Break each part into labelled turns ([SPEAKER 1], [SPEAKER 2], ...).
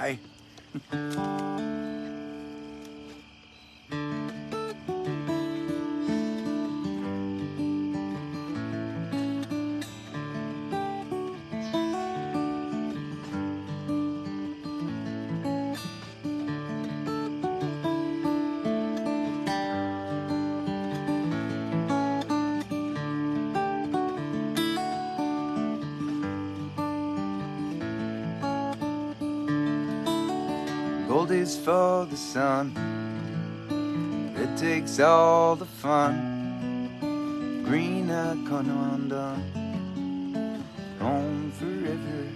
[SPEAKER 1] Bye. Gold is for the sun, it takes all the fun. Green I come undone, on forever.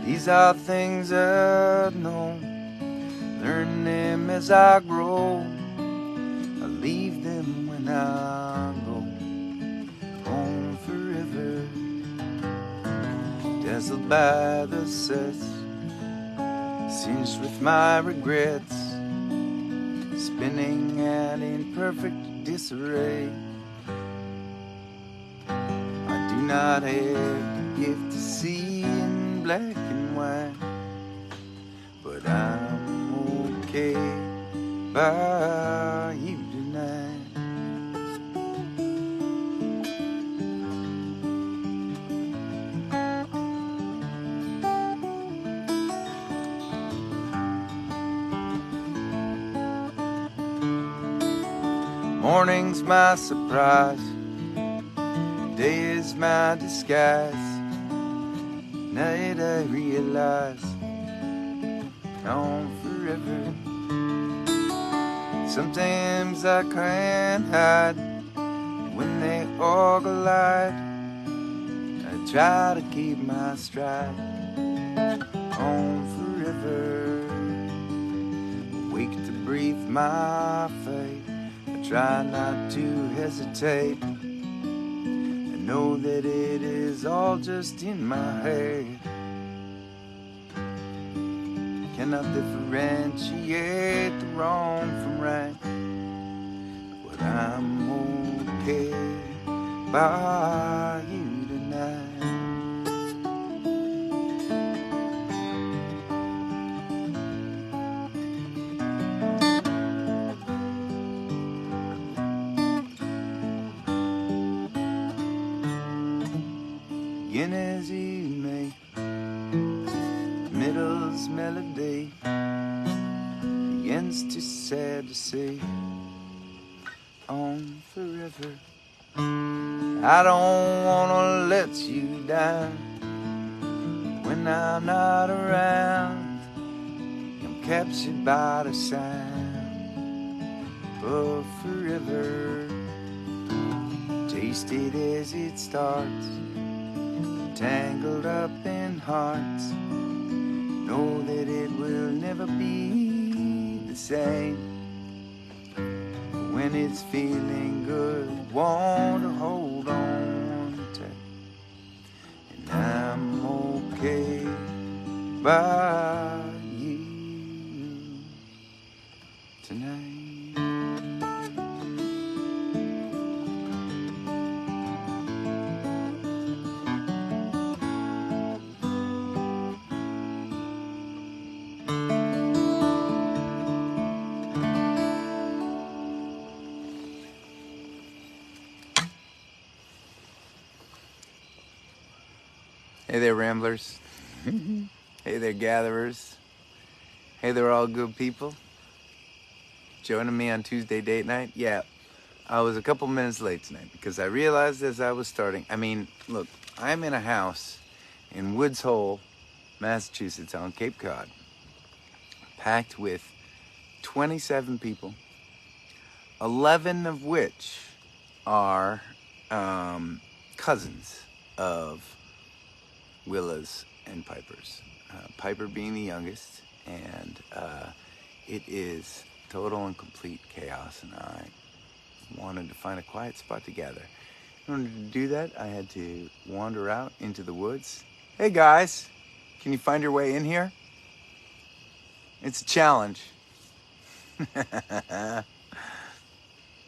[SPEAKER 1] These are things I've known, learn them as I grow. I leave them when I go home forever. Dazzled by the sets, singed with my regrets, spinning out in perfect disarray. I do not have the gift to see in black and white, but I'm okay by you tonight. Morning's my surprise, day is my disguise. Night I realize, on forever. Sometimes I can't hide when they all collide. I try to keep my stride, on forever. Awake to breathe my fate, try not to hesitate. I know that it is all just in my head. Cannot differentiate the wrong from right, but I'm okay by you tonight. Begin as you may, middle's melody, the end's too sad to say, on forever. I don't wanna let you down when I'm not around. I'm captured by the sound of forever. Taste it as it starts, tangled up in hearts. Know that it will never be the same. When it's feeling good, want to hold on tight. And I'm okay by you tonight. Hey there, Ramblers. Hey there, Gatherers. Hey there, all good people. Joining me on Tuesday date night? Yeah, I was a couple minutes late tonight because I realized as I was starting, look, I'm in a house in Woods Hole, Massachusetts on Cape Cod, packed with 27 people, 11 of which are cousins of Willas and Pipers. Piper being the youngest, and it is total and complete chaos, and I wanted to find a quiet spot to gather. In order to do that, I had to wander out into the woods. Hey guys, can you find your way in here? It's a challenge.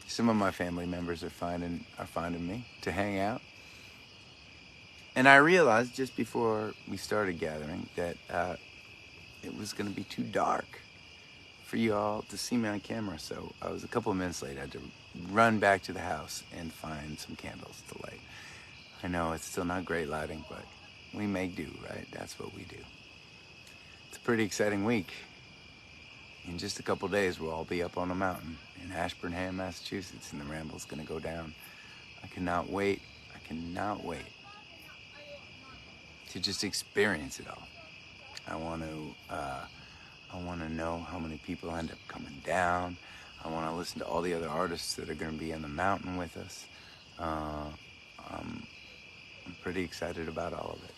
[SPEAKER 1] Some of my family members are finding me to hang out. And I realized just before we started gathering that it was going to be too dark for you all to see me on camera. So I was a couple of minutes late. I had to run back to the house and find some candles to light. I know it's still not great lighting, but we make do, right? That's what we do. It's a pretty exciting week. In just a couple days, we'll all be up on a mountain in Ashburnham, Massachusetts, and the Ramble's going to go down. I cannot wait. I cannot wait to just experience it all. I want to know how many people end up coming down. I want to listen to all the other artists that are going to be on the mountain with us. I'm pretty excited about all of it.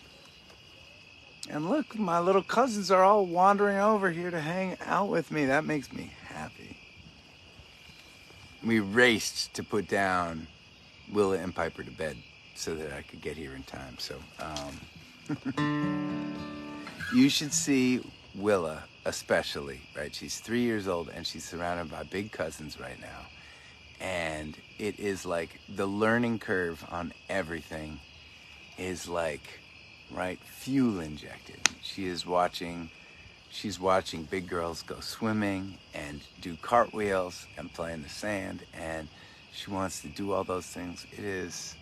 [SPEAKER 1] And look, my little cousins are all wandering over here to hang out with me. That makes me happy. We raced to put down Willa and Piper to bed so that I could get here in time. So, you should see Willa especially, right? She's 3 years old and she's surrounded by big cousins right now. And it is like the learning curve on everything is like, right, fuel injected. She's watching big girls go swimming and do cartwheels and play in the sand, and she wants to do all those things. It is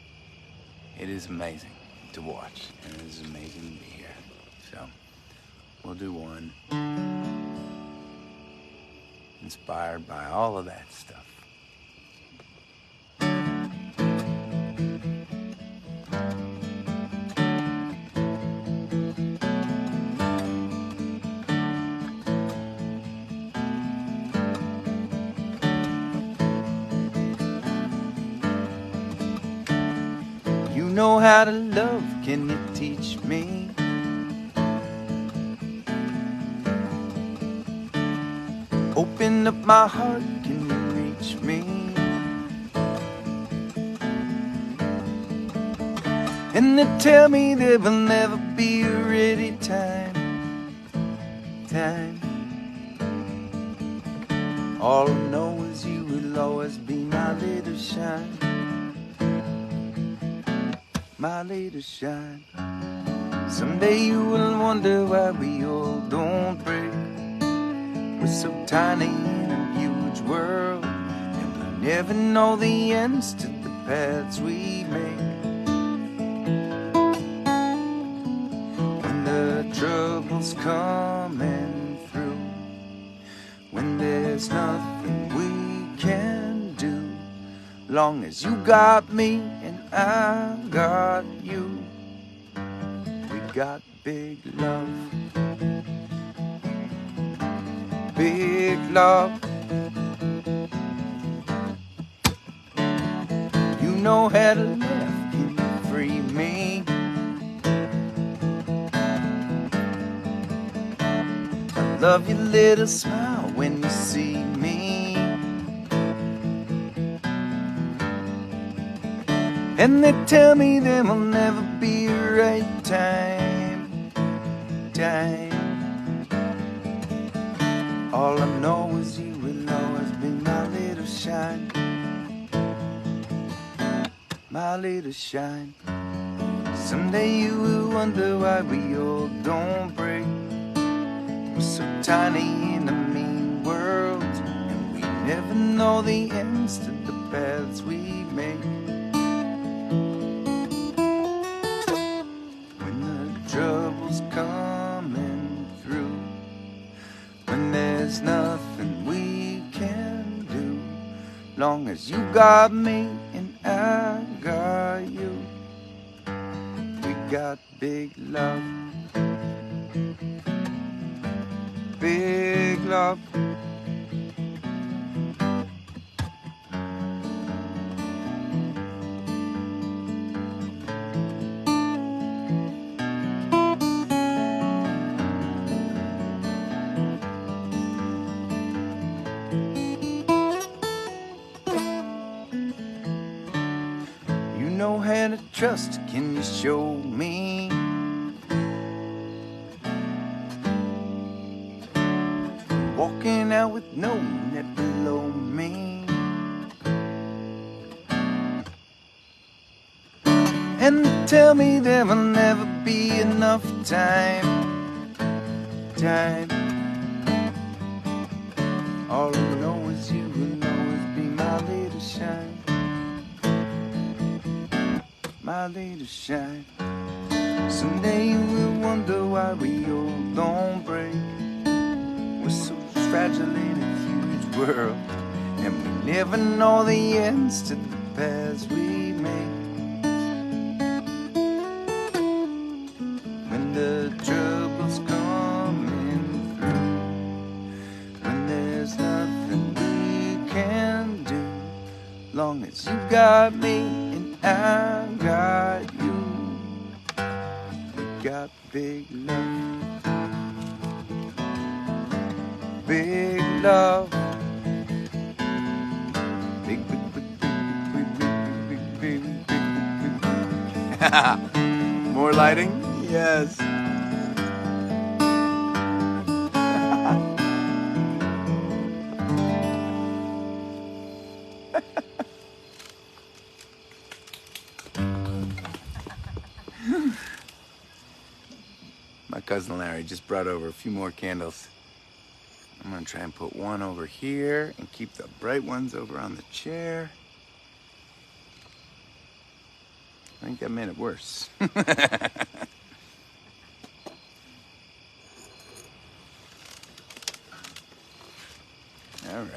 [SPEAKER 1] amazing to watch, and it is amazing to be here. So we'll do one inspired by all of that stuff. You know how to love, can you teach me? Open up my heart, can you reach me? And they tell me there will never be a ready time. All I know is you will always be my little shine. My little shine. Someday you will wonder why we all don't break. We're so tiny in a huge world, and we never know the ends to the paths we make. When the trouble's coming through, when there's nothing we can do, long as you got me and I got you, we got big love. Big love. You know how to love, can you free me? I love your little smile when you see me. And they tell me there will never be a right time. All I know is you will always be my little shine. My little shine. Someday you will wonder why we all don't break. We're so tiny in a mean world, and we never know the ends to the paths we make. When the trouble's coming through, when there's nothing we can do, long as you got me and I got you, we got big love. Big love. You know how to trust, can you show me? Walking out with no net below me, and tell me there will never be enough time. shine. All I know is you will always be my little shine. My little shine. Someday you will wonder why we all don't break. We're so fragile in a huge world, and we never know the ends to the paths we make. When the trouble's coming through, when there's nothing we can do, long as you got me and I got you. Got big love, big love, big, big, big, big, big, big, big, big, big. More lighting? Yes. My cousin Larry just brought over a few more candles. I'm gonna try and put one over here and keep the bright ones over on the chair. I think that made it worse. All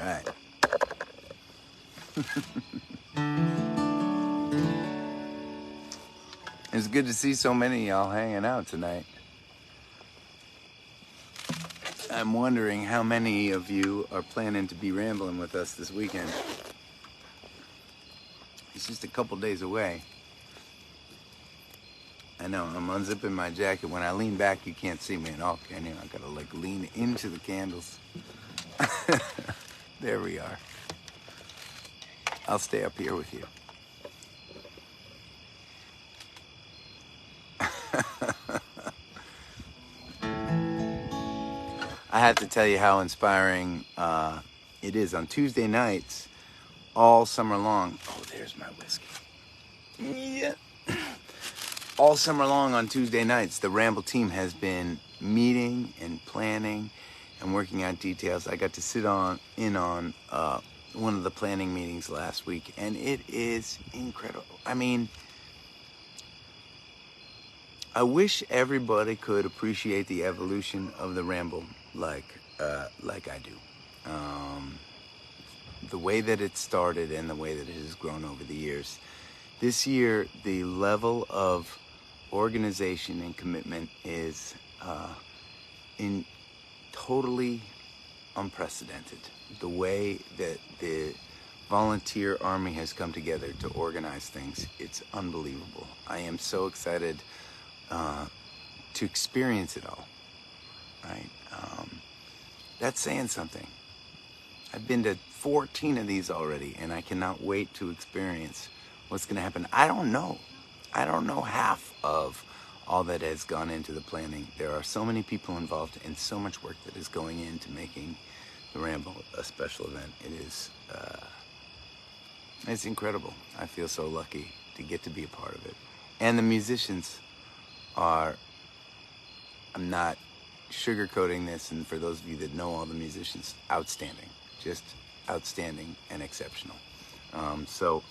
[SPEAKER 1] right. It's good to see so many of y'all hanging out tonight. I'm wondering how many of you are planning to be rambling with us this weekend. It's just a couple days away. I know, I'm unzipping my jacket. When I lean back, you can't see me at all, can you? I gotta like lean into the candles. There we are. I'll stay up here with you. I have to tell you how inspiring it is. On Tuesday nights, all summer long. Oh, there's my whiskey. Yeah. All summer long on Tuesday nights, the Ramble team has been meeting and planning and working out details. I got to sit in on one of the planning meetings last week, and it is incredible. I mean, I wish everybody could appreciate the evolution of the Ramble like I do. The way that it started and the way that it has grown over the years. This year, the level of organization and commitment is totally unprecedented. The way that the volunteer army has come together to organize things, it's unbelievable. I am so excited to experience it all, right? That's saying something. I've been to 14 of these already, and I cannot wait to experience what's going to happen. I don't know half of all that has gone into the planning. There are so many people involved and so much work that is going into making the Ramble a special event. It is, it's incredible. I feel so lucky to get to be a part of it. And the musicians are, I'm not sugarcoating this, and for those of you that know all the musicians, outstanding, just outstanding and exceptional. So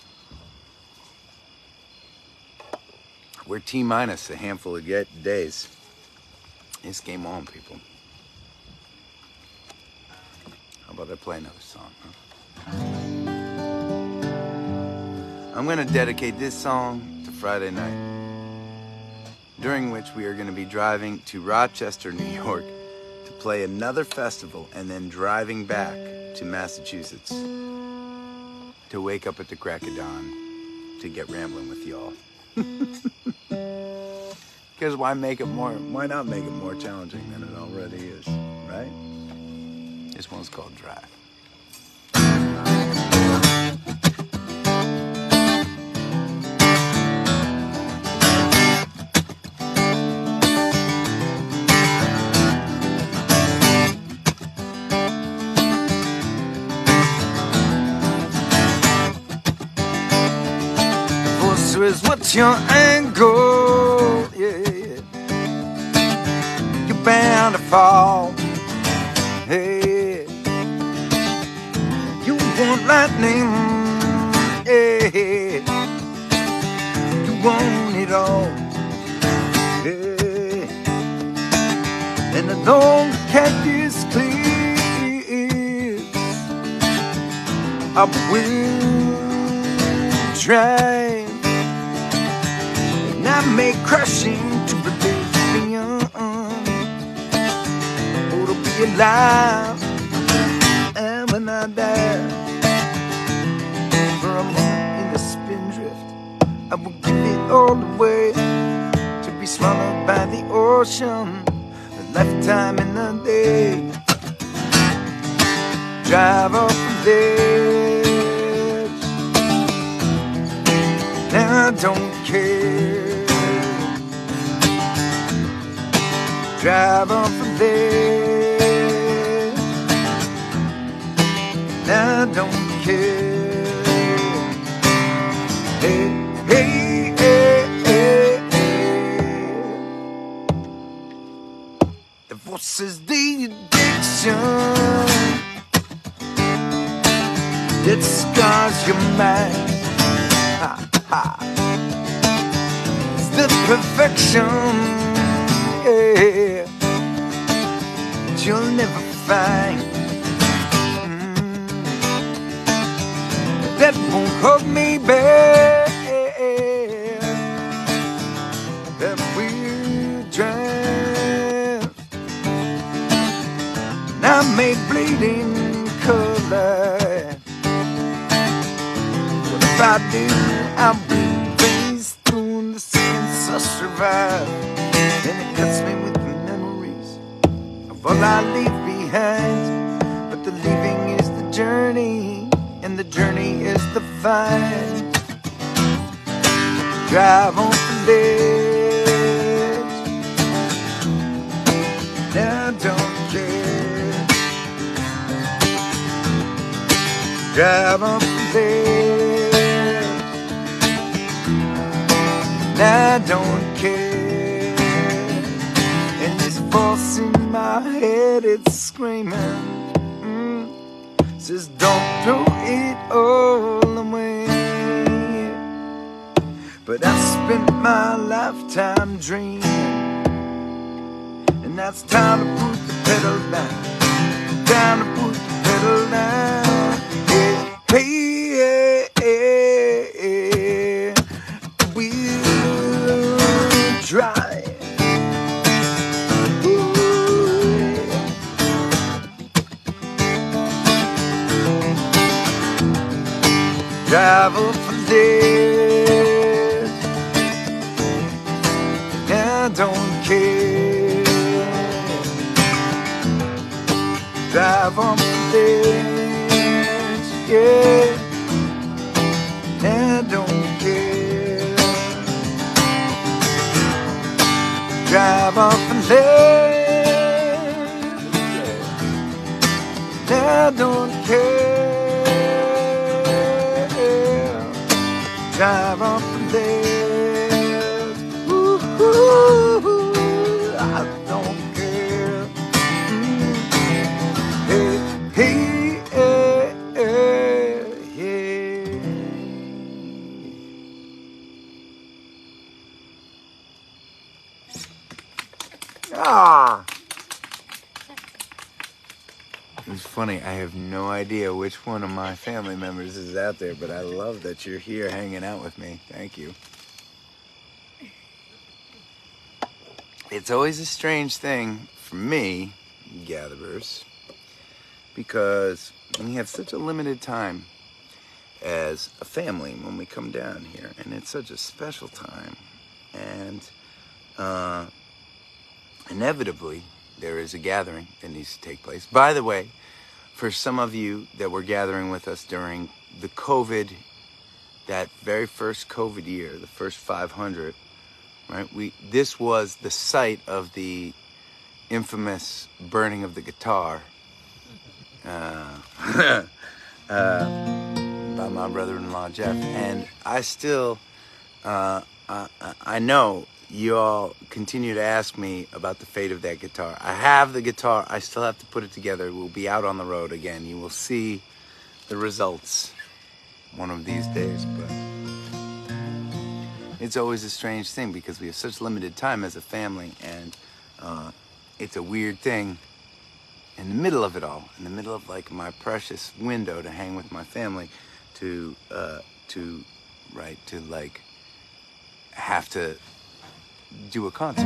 [SPEAKER 1] we're T-minus a handful of days. It's game on, people. How about I play another song, huh? I'm gonna dedicate this song to Friday night, during which we are gonna be driving to Rochester, New York to play another festival, and then driving back to Massachusetts to wake up at the crack of dawn to get rambling with y'all. Because why not make it more challenging than it already is, right? This one's called Drive. What's your angle? Yeah. You bound to fall. Hey, you want lightning, hey, you want it all, hey, and the long cactus clears, I will try, and I may crush into rebellion, or to be alive, and when I die, for a moment in the spindrift, I will give it all away, to be swallowed by the ocean, a lifetime in the day. Drive off the ledge, now I don't care. Drive off the ledge, now I don't care. Hey, hey, hey, hey, hey. Divorce is the addiction that scars your mind. Ha, ha. It's the perfection, yeah, that you'll never find. That won't hold me back, that we'll drive. And I may bleed in color. If I do, I'll be raised through the sense I survive, and it cuts me with the memories of all I leave behind. But the leaving is the journey, and the journey is the find. Drive on the ledge, now I don't care. Drive on the ledge, now I don't care. And this voice in my head, it's screaming, says don't throw it all away. But I've spent my lifetime dreaming, and now it's time to put the pedal down. Time to put the pedal down. Hey, hey, hey, hey. We'll try. Drive up for this, and I don't care. Drive on for this, yeah, and I don't care. Drive on for this, and I don't care. Drive off the ledge, ooh, ooh, ooh, I don't care. Hey, hey, hey, hey, hey. Ah. It's funny, I have no idea which one of my family members is out there, but I love that you're here hanging out with me. Thank you. It's always a strange thing for me, gatherers, because we have such a limited time as a family when we come down here, and it's such a special time, and inevitably there is a gathering that needs to take place. By the way, for some of you that were gathering with us during the COVID, that very first COVID year, the first 500, right? This was the site of the infamous burning of the guitar by my brother-in-law Jeff, and I still I know you all continue to ask me about the fate of that guitar. I have the guitar. I still have to put it together. It will be out on the road again. You will see the results one of these days, but it's always a strange thing because we have such limited time as a family, and it's a weird thing in the middle of it all, in the middle of like my precious window to hang with my family, to like have to do a concert.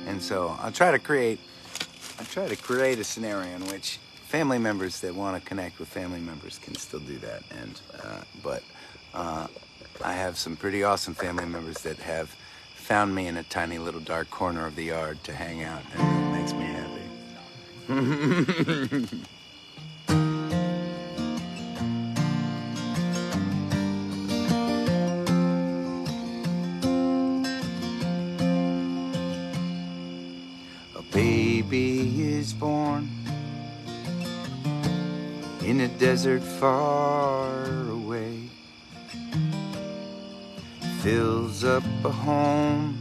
[SPEAKER 1] And so I try to create a scenario in which family members that want to connect with family members can still do that. And but I have some pretty awesome family members that have found me in a tiny little dark corner of the yard to hang out, and it makes me happy. Baby is born in a desert far away, fills up a home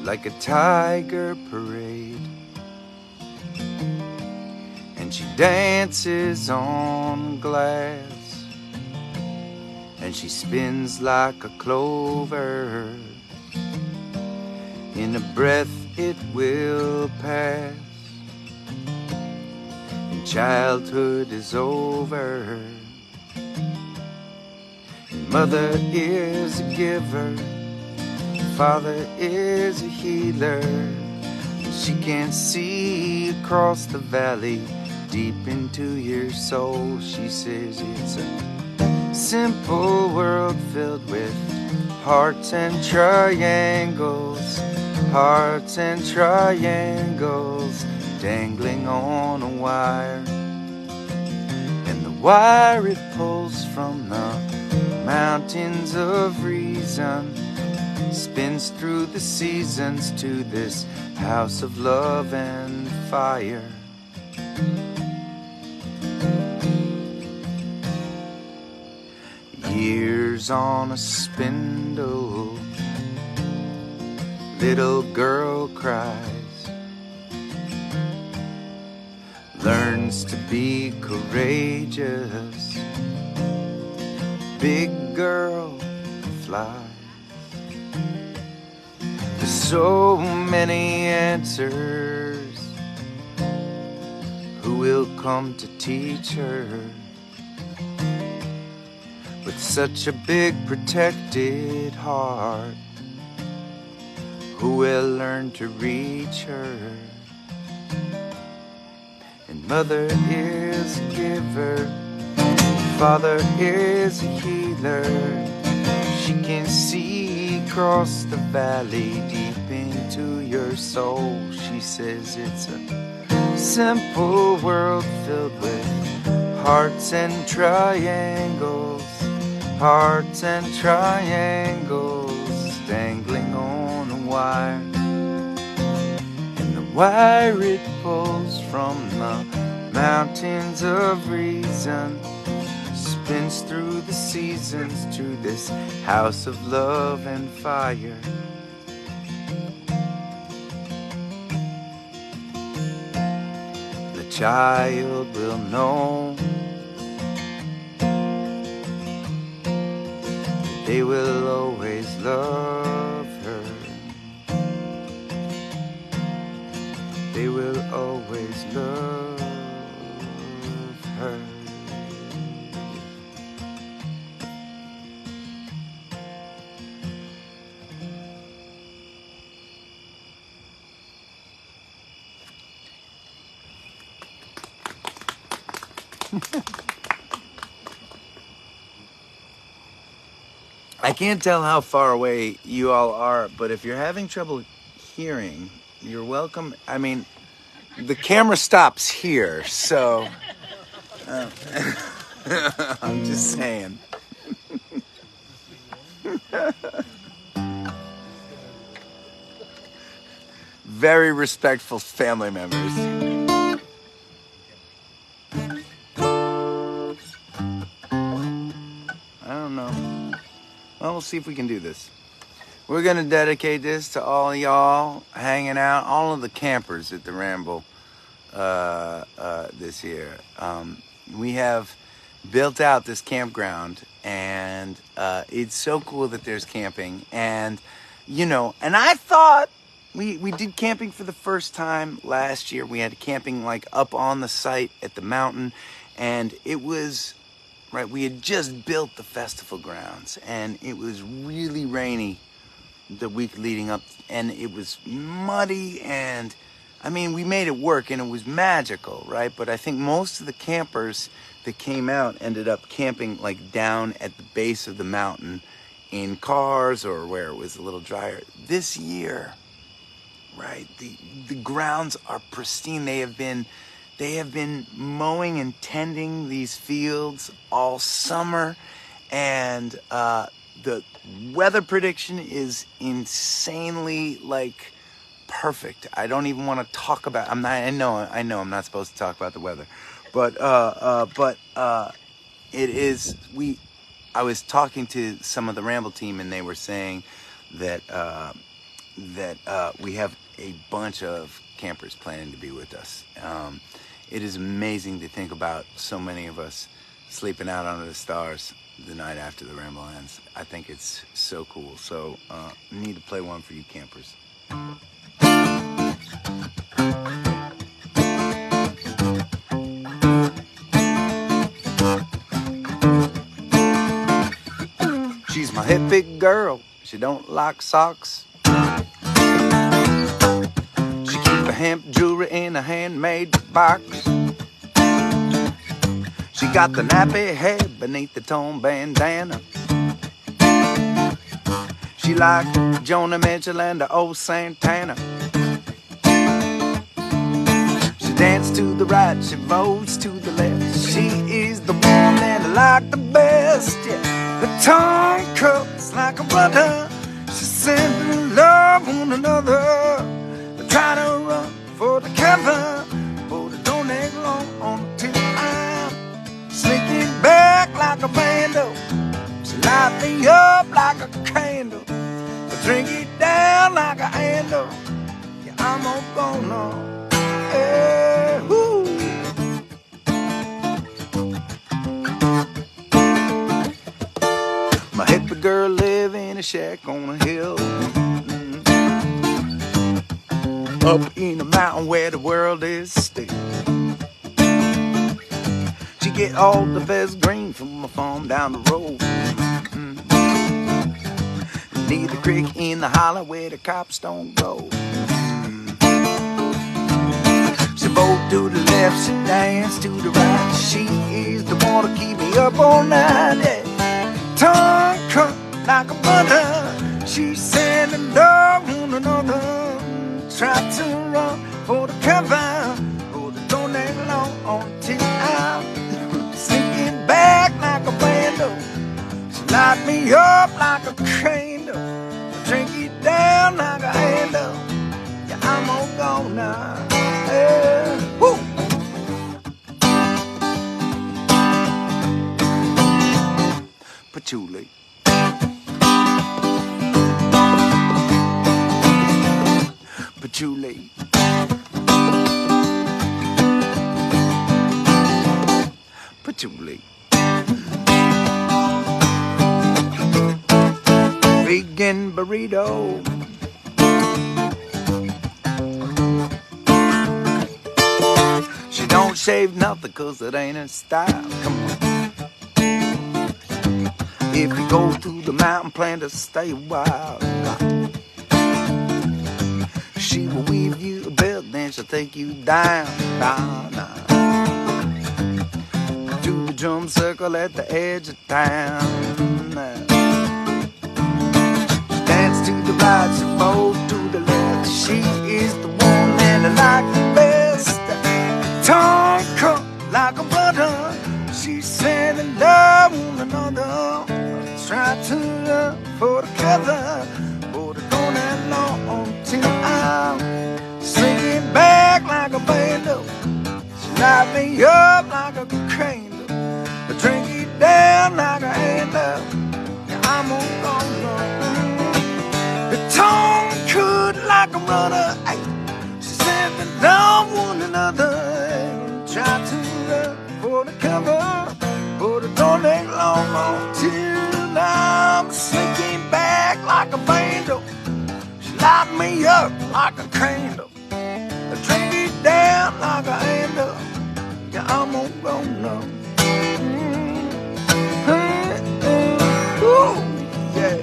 [SPEAKER 1] like a tiger parade, and she dances on glass, and she spins like a clover. In a breath it will pass, and childhood is over. And mother is a giver, father is a healer. And she can see across the valley, deep into your soul. She says it's a simple world filled with hearts and triangles. Hearts and triangles dangling on a wire, and the wire it pulls from the mountains of reason, spins through the seasons to this house of love and fire. Years on a spindle, little girl cries, learns to be courageous, big girl flies. There's so many answers, who will come to teach her? With such a big protected heart, who will learn to reach her? And mother is a giver, father is a healer. She can see across the valley, deep into your soul. She says it's a simple world filled with hearts and triangles, hearts and triangles dangling on a wire. And the wire it pulls from the mountains of reason, spins through the seasons to this house of love and fire. The child will know they will always love her. They will always love her. I can't tell how far away you all are, but if you're having trouble hearing, you're welcome. I mean, the camera stops here, so I'm just saying. Very respectful family members. Well, we'll see if we can do this. We're going to dedicate this to all y'all hanging out, all of the campers at the Ramble this year. We have built out this campground, and it's so cool that there's camping. And, you know, and I thought we did camping for the first time last year. We had camping like up on the site at the mountain, and it was... Right, we had just built the festival grounds, and it was really rainy the week leading up, and it was muddy, and I mean, we made it work, and it was magical, right? But I think most of the campers that came out ended up camping like down at the base of the mountain in cars or where it was a little drier. This year, right, the grounds are pristine. They have been mowing and tending these fields all summer, and the weather prediction is insanely like perfect. I don't even want to talk about. I know I'm not supposed to talk about the weather, but it is. I was talking to some of the Ramble team, and they were saying that we have a bunch of campers planning to be with us. It is amazing to think about so many of us sleeping out under the stars the night after the Ramble ends. I think it's so cool. So I need to play one for you campers. She's my hippie girl. She don't like socks. Hemp jewelry in a handmade box. She got the nappy hair beneath the torn bandana. She like Joni Mitchell and the old Santana. She dances to the right, she votes to the left. She is the one that I like the best. Yeah. The tongue cuts like a brother. She's sending love on another. Try to run for the cover, but it don't take long until I'm sneaking back like a vandal. She light me up like a candle, I drink it down like a handle. Yeah, I'm gonna, hey, woo. My hippie girl live in a shack on a hill. Up in a mountain where the world is still. She get all the best green from a farm down the road. Near the creek in the hollow where the cops don't go. She bolt to the left, she dance to the right. She is the one to keep me up all night. Yeah. Tongue cut like a butter. She's sending love on another. Try to run for the cover, but it don't take long until I'm sneaking back like a vandal. She light me up like a candle, I drink it down like a handle. Yeah, I'm all gone now. Yeah. Woo! Patchouli. Patchouli. Patchouli. Vegan burrito. She don't shave nothing cause it ain't her style. Come on. If you go through the mountain, plan to stay a while. She will weave you a belt, then she'll take you down, down, down. To the drum circle at the edge of town. She dance to the right, she folds to the left. She is the one that I like the best. Tongue cut like a butter. She's sending love on another. Try to run for the cover, but it don't that long until I'm sneaking back like a vandal. She light me up like a candle, I drink it down like a handle. Yeah, I'm gonna. The tongue could like a runner. Ay. She said they love one another. Try to look for the cover, but it don't take long until I'm sneaking back like a vandal. She light me up like a candle. I drink it down like a handle. Yeah, I'm gonna. Ooh, yeah.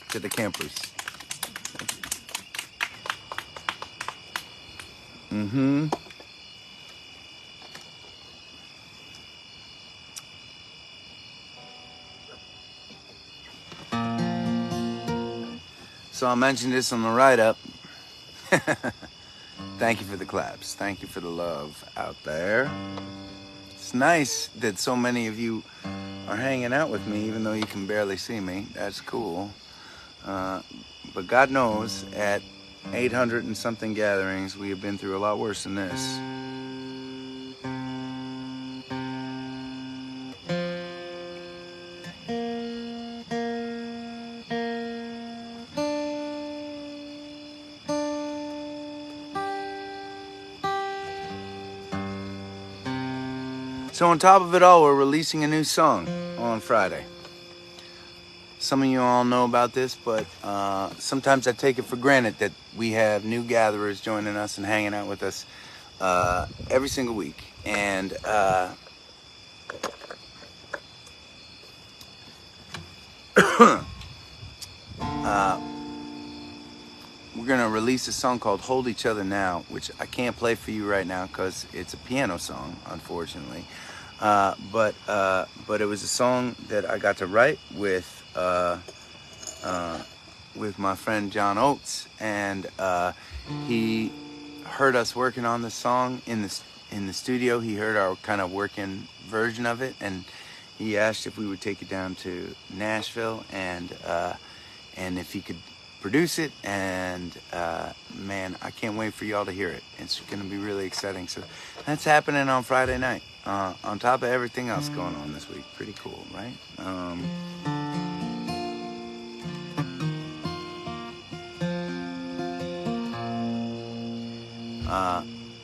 [SPEAKER 1] To the campers. So I mentioned this on the write-up. Thank you for the claps. Thank you for the love out there. It's nice that so many of you are hanging out with me, even though you can barely see me. That's cool. But God knows, at 800 and something gatherings, we have been through a lot worse than this. So on top of it all, we're releasing a new song on Friday. Some of you all know about this, but sometimes I take it for granted that we have new gatherers joining us and hanging out with us every single week. And we're going to release a song called Hold Each Other Now, which I can't play for you right now because it's a piano song, unfortunately. But it was a song that I got to write with my friend John Oates, and he heard us working on the song in the studio. He heard our kind of working version of it, and he asked if we would take it down to Nashville and if he could produce it. And man, I can't wait for y'all to hear it. It's going to be really exciting. So that's happening on Friday night, on top of everything else going on this week. Pretty cool, right?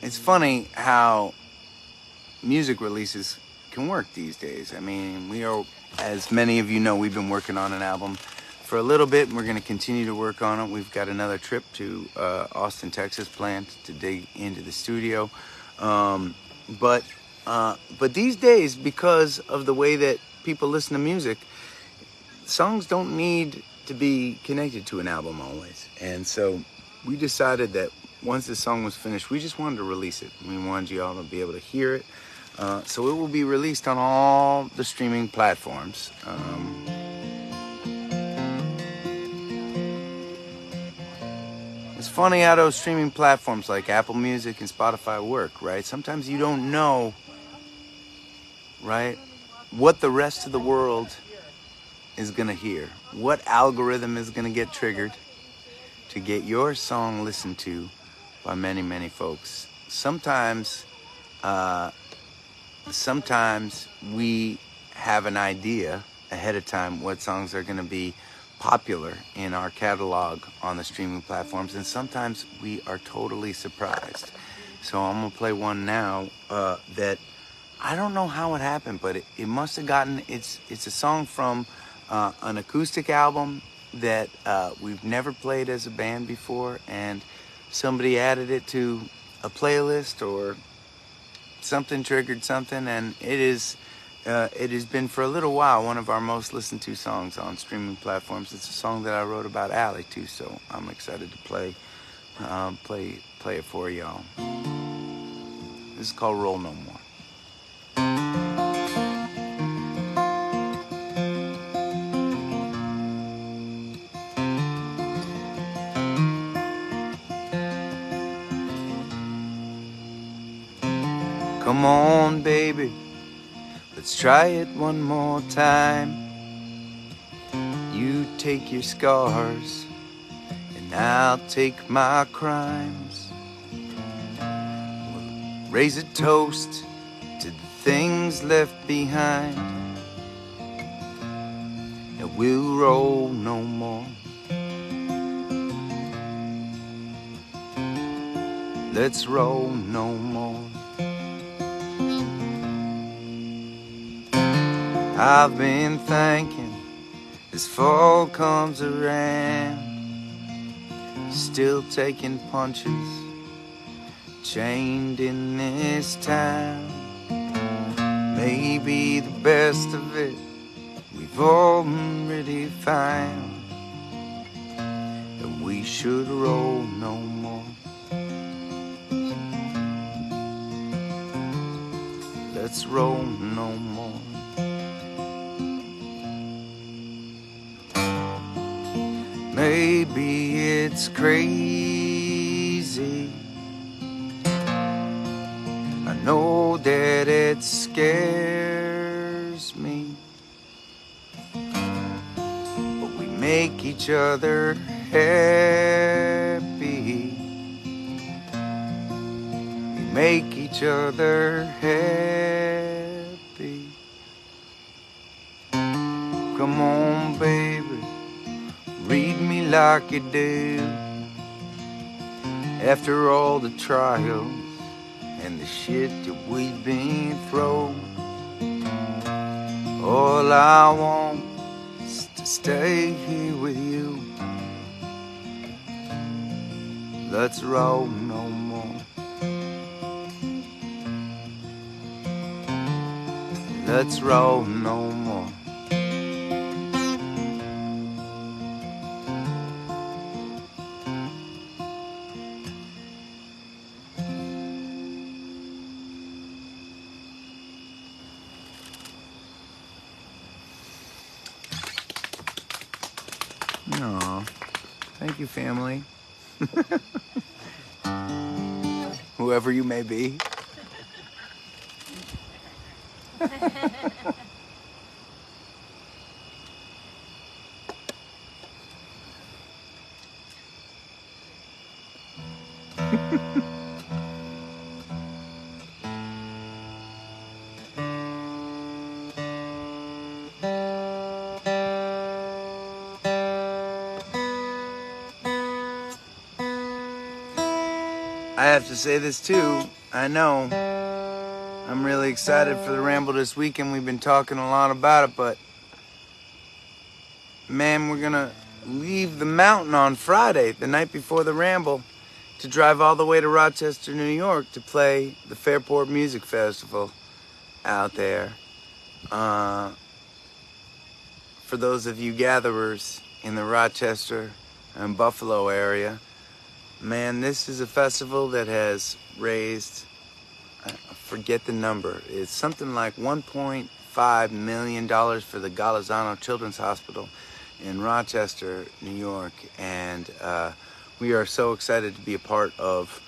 [SPEAKER 1] It's funny how music releases can work these days. I mean, we are, as many of you know, we've been working on an album for a little bit, and we're going to continue to work on it. We've got another trip to Austin, Texas planned to dig into the studio. But these days, because of the way that people listen to music, songs don't need to be connected to an album always. And so we decided that once the song was finished, we just wanted to release it. We wanted you all to be able to hear it. So it will be released on all the streaming platforms. It's funny how those streaming platforms like Apple Music and Spotify work, right? Sometimes you don't know, right, what the rest of the world is going to hear. What algorithm is going to get triggered to get your song listened to by many, many folks. Sometimes we have an idea ahead of time what songs are going to be popular in our catalog on the streaming platforms, and sometimes we are totally surprised. So I'm going to play one now that I don't know how it happened, but it must have gotten, it's a song from an acoustic album that we've never played as a band before, and somebody added it to a playlist or something triggered something, and it has been for a little while one of our most listened to songs on streaming platforms. It's a song that I wrote about Allie too, so I'm excited to play it for y'all. This is called Roll No More. Come on, baby, let's try it one more time. You take your scars, and I'll take my crimes. raise a toast to the things left behind, and we'll roll no more. Let's roll no more. I've been thinking as fall comes around, still taking punches, chained in this town. Maybe the best of it we've already found, and we should roll no more. Let's roll no more. Maybe it's crazy, I know that it scares me, but we make each other happy. We make each other happy. Come on, baby, read me like you do. After all the trials and the shit that we've been through, all I want is to stay here with you. Let's roll no more. Let's roll no more. Aw, thank you, family. Whoever you may be. I have to say this too. I know I'm really excited for the Ramble this weekend. We've been talking a lot about it, but man, we're gonna leave the mountain on Friday, the night before the Ramble, to drive all the way to Rochester, New York to play the Fairport Music Festival out there. For those of you gatherers in the Rochester and Buffalo area, man, this is a festival that has raised, I forget the number, it's something like $1.5 million for the Galazano Children's Hospital in Rochester, New York, and we are so excited to be a part of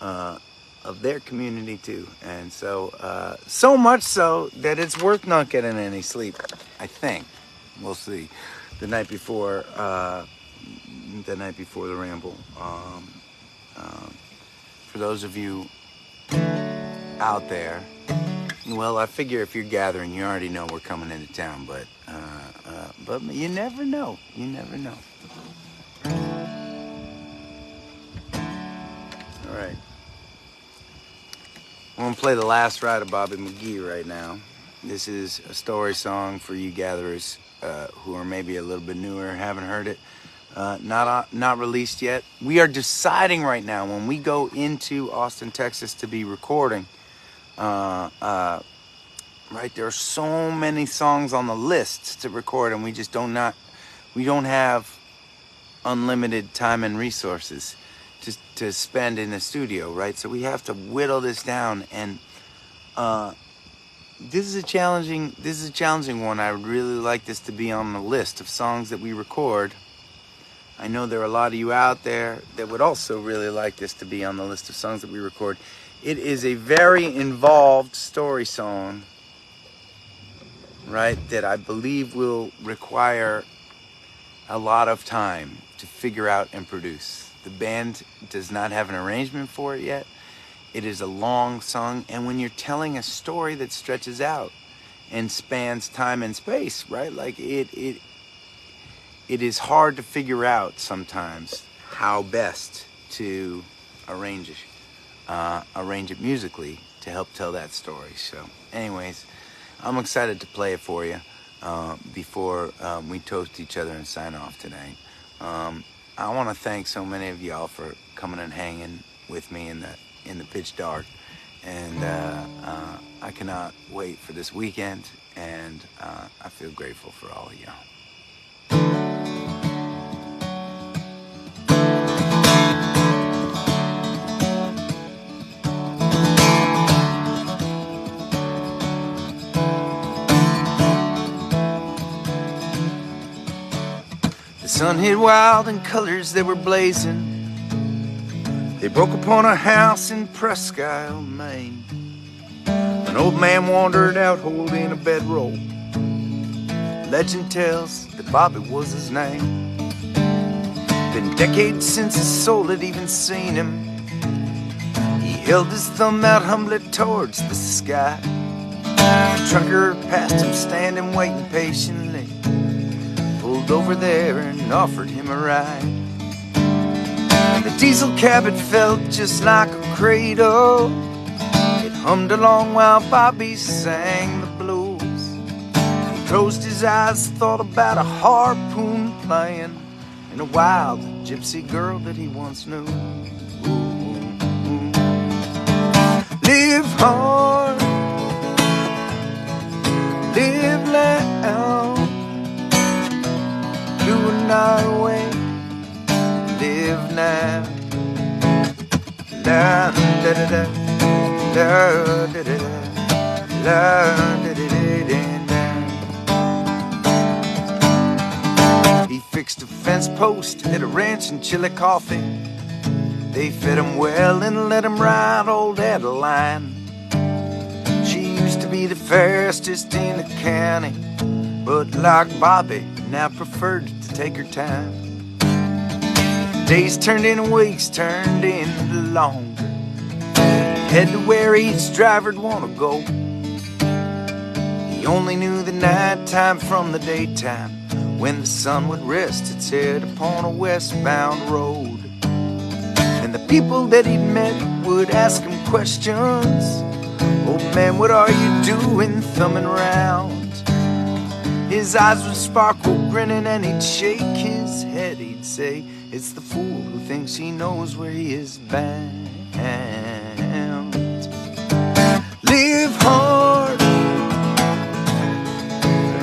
[SPEAKER 1] their community too. And so, so much so that it's worth not getting any sleep, I think. We'll see. The night before the Ramble. For those of you out there, well, I figure if you're gathering, you already know we're coming into town, but you never know. You never know. All right. I'm gonna play the last ride of Bobby McGee right now. This is a story song for you gatherers who are maybe a little bit newer, haven't heard it. Not released yet. We are deciding right now when we go into Austin, Texas to be recording. Right, there are so many songs on the list to record, and we just don't have unlimited time and resources to spend in the studio, right? So we have to whittle this down, and this is a challenging one. I would really like this to be on the list of songs that we record. I know there are a lot of you out there that would also really like this to be on the list of songs that we record. It is a very involved story song, right, that I believe will require a lot of time to figure out and produce. The band does not have an arrangement for it yet, It is a long song, and when you're telling a story that stretches out and spans time and space, right? Like it is hard to figure out sometimes how best to arrange it musically to help tell that story. So anyways, I'm excited to play it for you before we toast each other and sign off tonight. I want to thank so many of y'all for coming and hanging with me in the pitch dark, and I cannot wait for this weekend, and I feel grateful for all of y'all. The sun hit wild and colors that were blazing. They broke upon a house in Presque Isle, Maine. An old man wandered out holding a bedroll. Legend tells that Bobby was his name. Been decades since his soul had even seen him. He held his thumb out humbly towards the sky. The trucker passed him standing waiting patiently, pulled over there and offered him a ride. The diesel cab, it felt just like a cradle. It hummed along while Bobby sang the blues. He closed his eyes, thought about a harpoon playing and a wild gypsy girl that he once knew. Live hard, live loud, doing our way, live now. La da da da, la da da da, la da da da. He fixed a fence post at a ranch in Chillicothe. They fed him well and let him ride old Adeline. She used to be the fastest in the county, but like Bobby, now preferred to take her time. Days turned into weeks, turned into longer. Head to where each driver'd want to go. He only knew the nighttime from the daytime, when the sun would rest its head upon a westbound road. And the people that he'd met would ask him questions. "Oh man, what are you doing thumbing around?" His eyes would sparkle grinning and he'd shake his head. He'd say, "It's the fool who thinks he knows where he is bound." Live hard,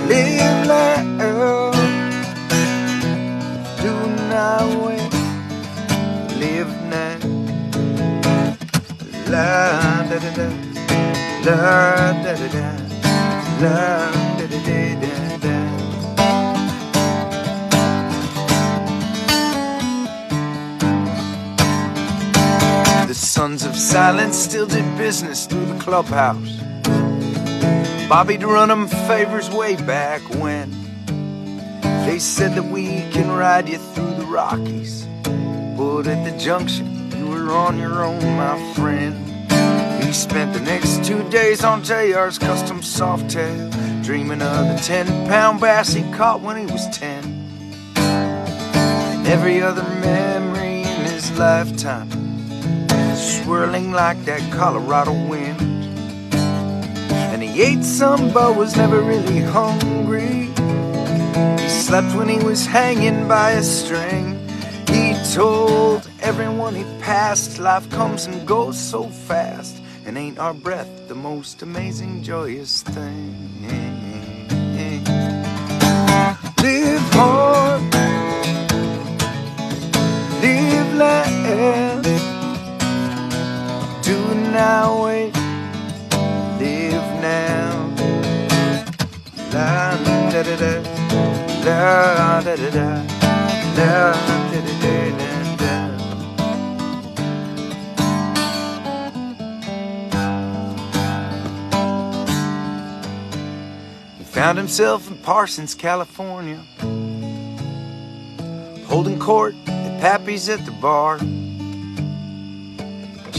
[SPEAKER 1] live loud, doing our way, live now. La da da da, la da da da, la da da da da. The Sons of Silence still did business through the clubhouse. Bobby'd run 'em favors way back when. They said that we can ride you through the Rockies, but at the junction you were on your own, my friend. He spent the next 2 days on JR's custom softail, dreaming of the 10-pound bass he caught when he was 10. And every other memory in his lifetime, swirling like that Colorado wind. And he ate some but was never really hungry. He slept when he was hanging by a string. He told everyone he passed, life comes and goes so fast, and ain't our breath the most amazing joyous thing? Live hard, live loud, doing our way, live now. La da da da, la da da da, la da da da da. He found himself in Parsons, California, holding court at Pappy's at the bar.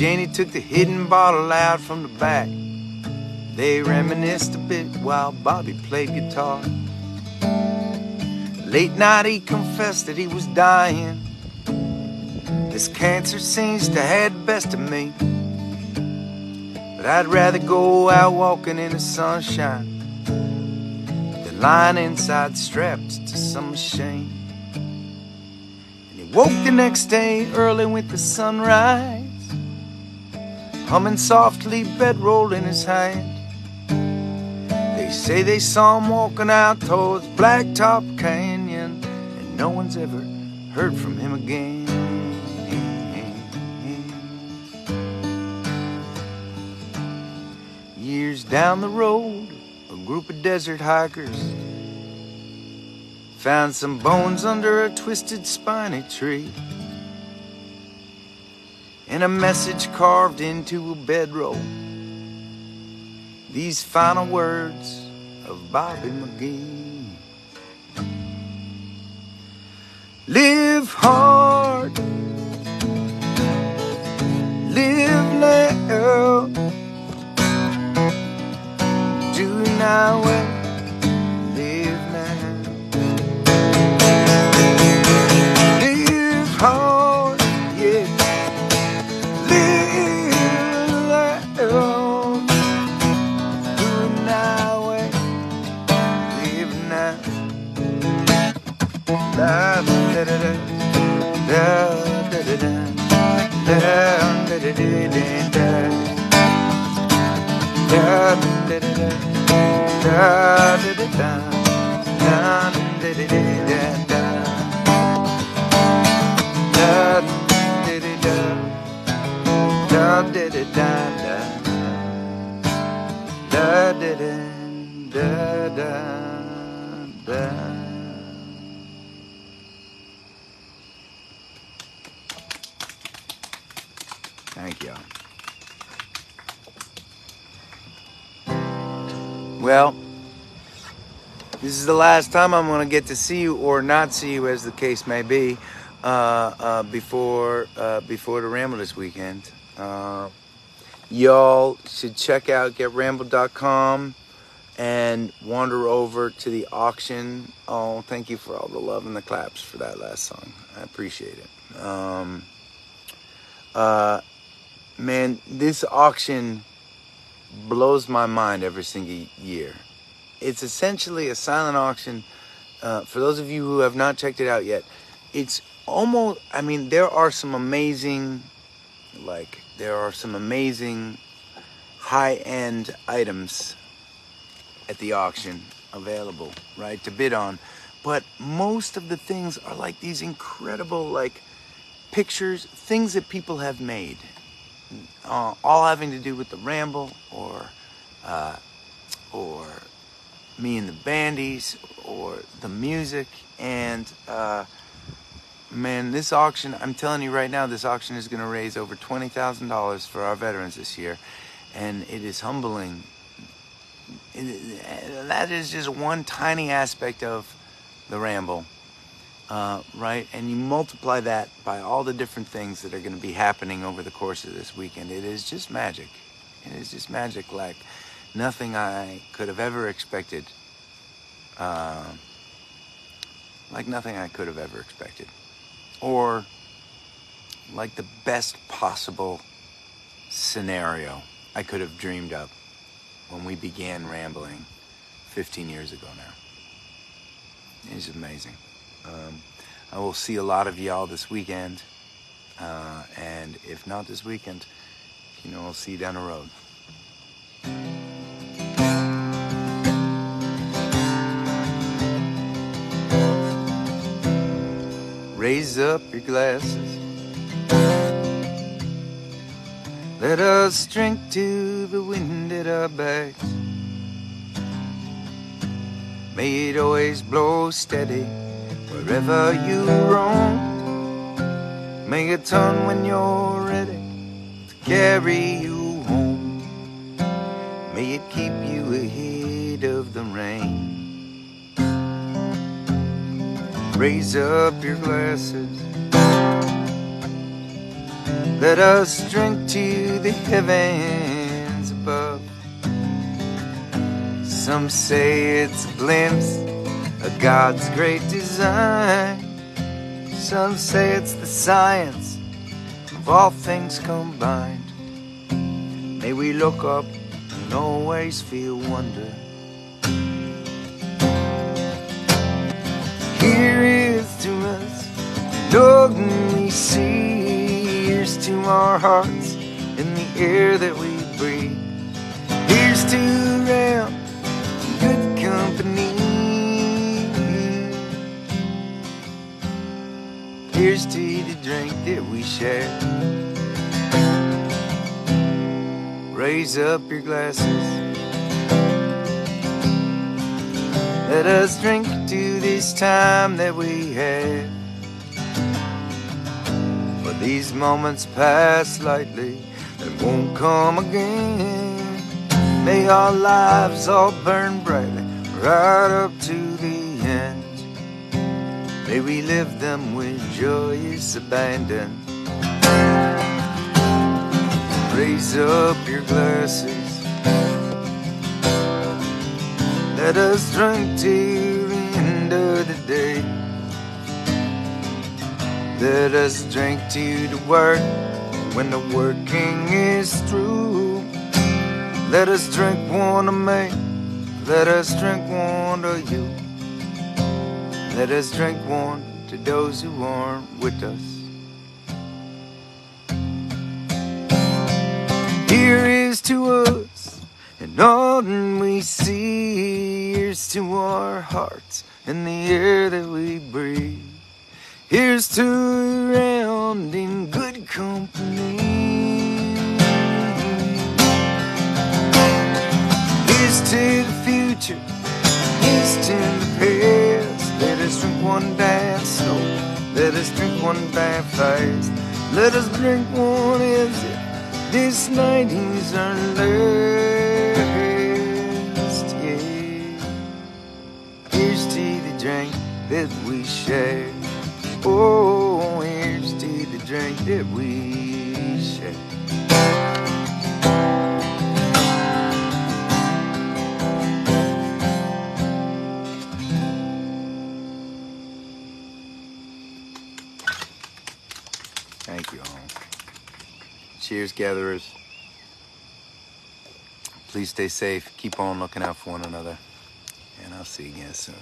[SPEAKER 1] Janie took the hidden bottle out from the back. They reminisced a bit while Bobby played guitar. Late night he confessed that he was dying. This cancer seems to have the best of me, but I'd rather go out walking in the sunshine than lying inside strapped to some machine. And he woke the next day early with the sunrise, humming softly, bedroll in his hand. They say they saw him walking out towards Blacktop Canyon, and no one's ever heard from him again. Years down the road, a group of desert hikers found some bones under a twisted spiny tree, and a message carved into a bedroll. These final words of Bobby McGee: live hard, live loud, do now and live now. Live hard, yeah, live loud, do now and live now. Da da da da da da da da da da da da. Da da da da da da da da da da da da. Da da da da da da da da da da da. Thank you. Well, this is the last time I'm going to get to see you, or not see you, as the case may be, before the Ramble this weekend. Y'all should check out getramble.com and wander over to the auction. Oh, thank you for all the love and the claps for that last song. I appreciate it. Man, this auction blows my mind every single year. It's essentially a silent auction. For those of you who have not checked it out yet, it's almost, I mean, there are some amazing high-end items at the auction available, right, to bid on. But most of the things are like these incredible, like, pictures, things that people have made. All having to do with the Ramble, or me and the Bandies, or the music. And man, this auction, I'm telling you right now, this auction is going to raise over $20,000 for our veterans this year, and it is humbling. That is just one tiny aspect of the Ramble. Right, and you multiply that by all the different things that are going to be happening over the course of this weekend. It is just magic. It is just magic, like nothing I could have ever expected. Like nothing I could have ever expected, or like the best possible scenario I could have dreamed up when we began rambling 15 years ago now. It's amazing. I will see a lot of y'all this weekend, and if not this weekend, I'll see you down the road. Raise up your glasses, let us drink to the wind at our backs. May it always blow steady wherever you roam. May it turn when you're ready to carry you home. May it keep you ahead of the rain. Raise up your glasses, Let us drink to the heavens above. Some say it's a glimpse of God's great design. Some say it's the science of all things combined. May we look up and always feel wonder. Here is to us, Lord, and we see. Here's to our hearts in the air that we breathe. Here's to around good company. Here's to the drink that we share. Raise up your glasses. Let us drink to this time that we have. For these moments pass lightly and won't come again. May our lives all burn brightly right up to the end. May we live them with joyous abandon. Raise up your glasses. Let us drink to the end of the day. Let us drink to the work when the working is through. Let us drink one to me. Let us drink one to you. Let us drink one to those who aren't with us. Here is to us and all that we see. Here's to our hearts and the air that we breathe. Here's to around in good company. Here's to the future. Here's to the past. Let us drink one damn slow. Let us drink one damn fast. Let us drink one as if this night is our last, yeah. Here's to the drink that we share. Oh, here's to the drink that we share. Thank you all. Cheers, gatherers. Please stay safe. Keep on looking out for one another. And I'll see you again soon.